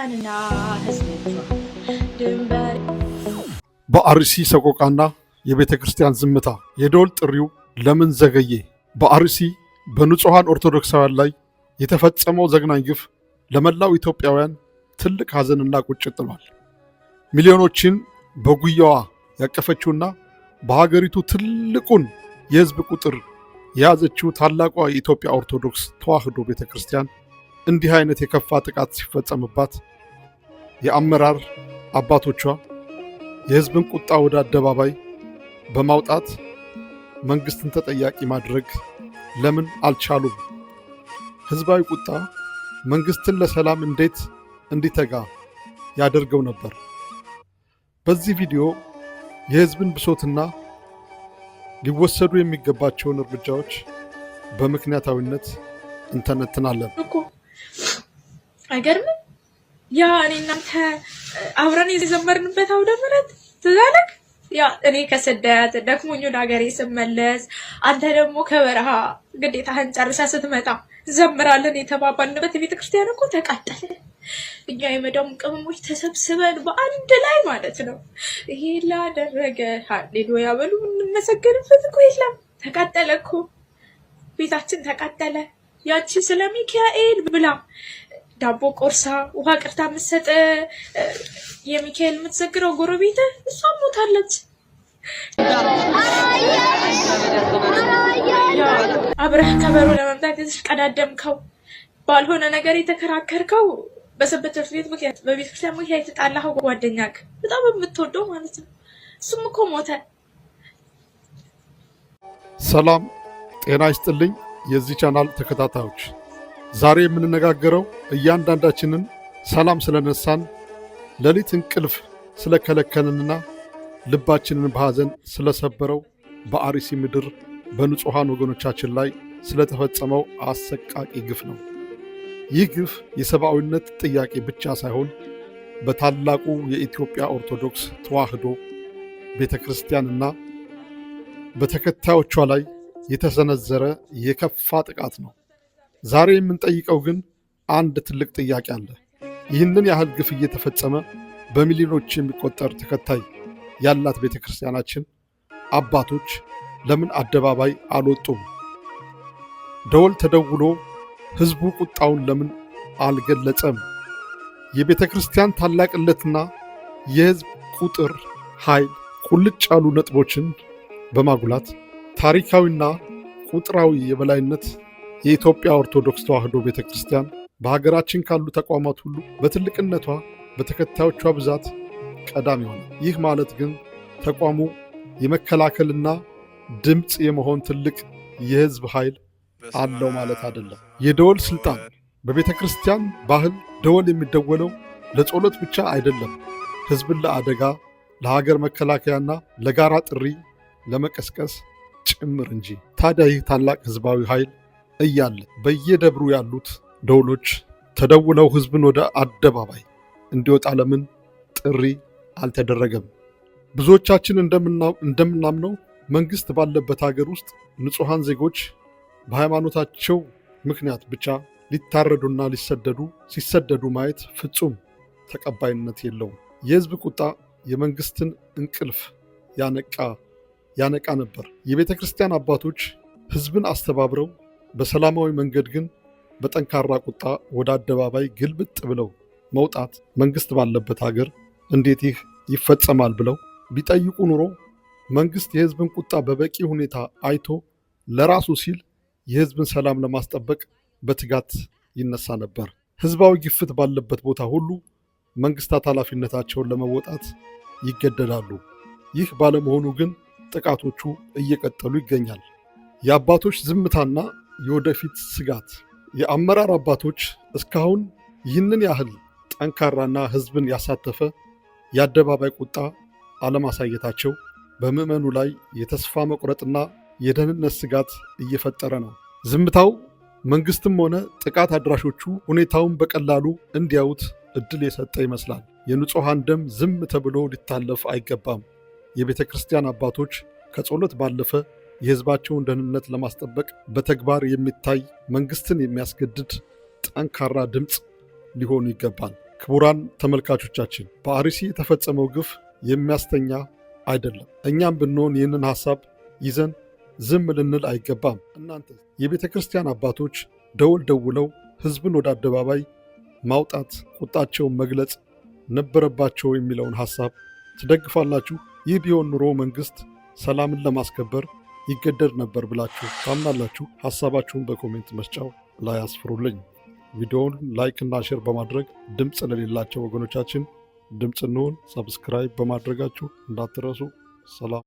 ክርስቲያንና ሕዝቦቿ ድንበር በአርሲ ሰቆቃና የቤተ ክርስቲያን ዝምታ የደወል ጥሪው ለምን ዘገየ? በአርሲ በንጹሃን ኦርቶዶክሳውያን ላይ የተፈጸመው ዘግናኝ ግፍ ለመላው ኢትዮጵያውያን ትልቅ ሐዘንና ቁጭት ጥሏል። ሚሊዮኖችን በጉያዋ ያቀፈችውና በሀገሪቱ ትልቁን የሕዝብ ቁጥር የያዘችው ታላቋ የኢትዮጵያ ኦርቶዶክስ ተዋሕዶ ቤተ ክርስቲያን እንዲህ አይነት የከፋ ጥቃት ሲፈጸምባት የአመራር አባቶቿ የሕዝብን ቁጣ ወደ አደባባይ በማውጣት መንግስትን ተጠያቂ ማድረግ ለምን አልቻሉም? ሕዝባዊ ቁጣ መንግስትን ለሰላም እንዴት እንዲተጋ ያደርገው ነበር? በዚህ ቪዲዮ የሕዝብን ብሶትና ሊወሰዱ የሚገባቸውን እርምጃዎች በምክንያታዊነት እንተነትናለን። አይገርምም? ያ እኔ እናንተ አብረን የዘመርንበት አውደ ምሕረት ትዛለክ ያ እኔ ከስደት ደክሞኝ ወደ ሀገሬ ስመለስ አንተ ደግሞ ከበረሃ ግዴታህን ጨርሰህ ስትመጣ ዘምራለን የተባባልንበት ቤተ ክርስቲያን እኮ ተቃጠለ። እኛ የመዳም ቅመሞች ተሰብስበን በአንድ ላይ ማለት ነው ይሄ ላደረገ ሃሌሉያ በሉ የምንመሰገንበት እኮ የለም። ተቃጠለ እኮ ቤታችን ተቃጠለ። ያቺ ስለ ሚካኤል ብላ ዳቦ ቆርሳ ውሃ ቅርታ የምትሰጥ የሚካኤል የምትዘግረው ጎረቤት እሷ ሞታለች። አብረህ ከበሮ ለመምታት የተሽቀዳደምከው ባልሆነ ነገር የተከራከርከው በሰንበት ትምህርት ቤት ምክንያት በቤተክርስቲያን ምክንያት የተጣላኸው ጓደኛክ በጣም የምትወደው ማለት ነው እሱም እኮ ሞተ። ሰላም ጤና ይስጥልኝ የዚህ ቻናል ተከታታዮች፣ ዛሬ የምንነጋገረው እያንዳንዳችንን ሰላም ስለነሳን ሌሊት እንቅልፍ ስለከለከልንና ልባችንን በሐዘን ስለሰበረው በአርሲ ምድር በንጹሃን ወገኖቻችን ላይ ስለተፈጸመው አሰቃቂ ግፍ ነው። ይህ ግፍ የሰብአዊነት ጥያቄ ብቻ ሳይሆን በታላቁ የኢትዮጵያ ኦርቶዶክስ ተዋሕዶ ቤተ ክርስቲያንና በተከታዮቿ ላይ የተሰነዘረ የከፋ ጥቃት ነው። ዛሬ የምንጠይቀው ግን አንድ ትልቅ ጥያቄ አለ። ይህንን ያህል ግፍ እየተፈጸመ በሚሊዮኖች የሚቆጠር ተከታይ ያላት ቤተ ክርስቲያናችን አባቶች ለምን አደባባይ አልወጡም? ደወል ተደውሎ ሕዝቡ ቁጣውን ለምን አልገለጸም? የቤተ ክርስቲያን ታላቅነትና የሕዝብ ቁጥር ኃይል ቁልጭ ያሉ ነጥቦችን በማጉላት ታሪካዊና ቁጥራዊ የበላይነት የኢትዮጵያ ኦርቶዶክስ ተዋሕዶ ቤተ ክርስቲያን በሀገራችን ካሉ ተቋማት ሁሉ በትልቅነቷ በተከታዮቿ ብዛት ቀዳሚ ሆነ። ይህ ማለት ግን ተቋሙ የመከላከልና ድምፅ የመሆን ትልቅ የሕዝብ ኃይል አለው ማለት አይደለም። የደወል ስልጣን በቤተ ክርስቲያን ባህል ደወል የሚደወለው ለጸሎት ብቻ አይደለም፣ ሕዝብን ለአደጋ ለሀገር መከላከያና ለጋራ ጥሪ ለመቀስቀስ ጭምር እንጂ። ታዲያ ይህ ታላቅ ሕዝባዊ ኃይል እያለ በየደብሩ ያሉት ደውሎች ተደውለው ሕዝብን ወደ አደባባይ እንዲወጣ ለምን ጥሪ አልተደረገም? ብዙዎቻችን እንደምናምነው መንግስት ባለበት ሀገር ውስጥ ንጹሐን ዜጎች በሃይማኖታቸው ምክንያት ብቻ ሊታረዱና ሲሰደዱ ማየት ፍጹም ተቀባይነት የለውም። የሕዝብ ቁጣ የመንግስትን እንቅልፍ ያነቃ ነበር። የቤተ ክርስቲያን አባቶች ሕዝብን አስተባብረው በሰላማዊ መንገድ ግን በጠንካራ ቁጣ ወደ አደባባይ ግልብጥ ብለው መውጣት መንግስት ባለበት ሀገር እንዴት ይህ ይፈጸማል ብለው ቢጠይቁ ኑሮ መንግስት የሕዝብን ቁጣ በበቂ ሁኔታ አይቶ ለራሱ ሲል የሕዝብን ሰላም ለማስጠበቅ በትጋት ይነሳ ነበር። ሕዝባዊ ግፍት ባለበት ቦታ ሁሉ መንግስታት ኃላፊነታቸውን ለመወጣት ይገደዳሉ። ይህ ባለመሆኑ ግን ጥቃቶቹ እየቀጠሉ ይገኛል። የአባቶች ዝምታና የወደፊት ስጋት የአመራር አባቶች እስካሁን ይህንን ያህል ጠንካራና ሕዝብን ያሳተፈ የአደባባይ ቁጣ አለማሳየታቸው በምዕመኑ ላይ የተስፋ መቁረጥና የደህንነት ስጋት እየፈጠረ ነው። ዝምታው መንግስትም ሆነ ጥቃት አድራሾቹ ሁኔታውን በቀላሉ እንዲያዩት እድል የሰጠ ይመስላል። የንጹሐን ደም ዝም ተብሎ ሊታለፍ አይገባም። የቤተ ክርስቲያን አባቶች ከጸሎት ባለፈ የሕዝባቸውን ደህንነት ለማስጠበቅ በተግባር የሚታይ መንግስትን የሚያስገድድ ጠንካራ ድምፅ ሊሆኑ ይገባል። ክቡራን ተመልካቾቻችን በአርሲ የተፈጸመው ግፍ የሚያስተኛ አይደለም። እኛም ብንሆን ይህንን ሐሳብ ይዘን ዝም ልንል አይገባም። እናንተ የቤተ ክርስቲያን አባቶች ደወል ደውለው ሕዝብን ወደ አደባባይ ማውጣት፣ ቁጣቸውን መግለጽ ነበረባቸው የሚለውን ሐሳብ ትደግፋላችሁ? ይህ ቢሆን ኑሮ መንግሥት ሰላምን ለማስከበር ይገደድ ነበር ብላችሁ ታምናላችሁ? ሐሳባችሁን በኮሜንት መስጫው ላይ አስፍሩልኝ። ቪዲዮውን ላይክ እና ሼር በማድረግ ድምፅ ለሌላቸው ወገኖቻችን ድምፅ እንሆን። ሰብስክራይብ በማድረጋችሁ እንዳትረሱ። ሰላም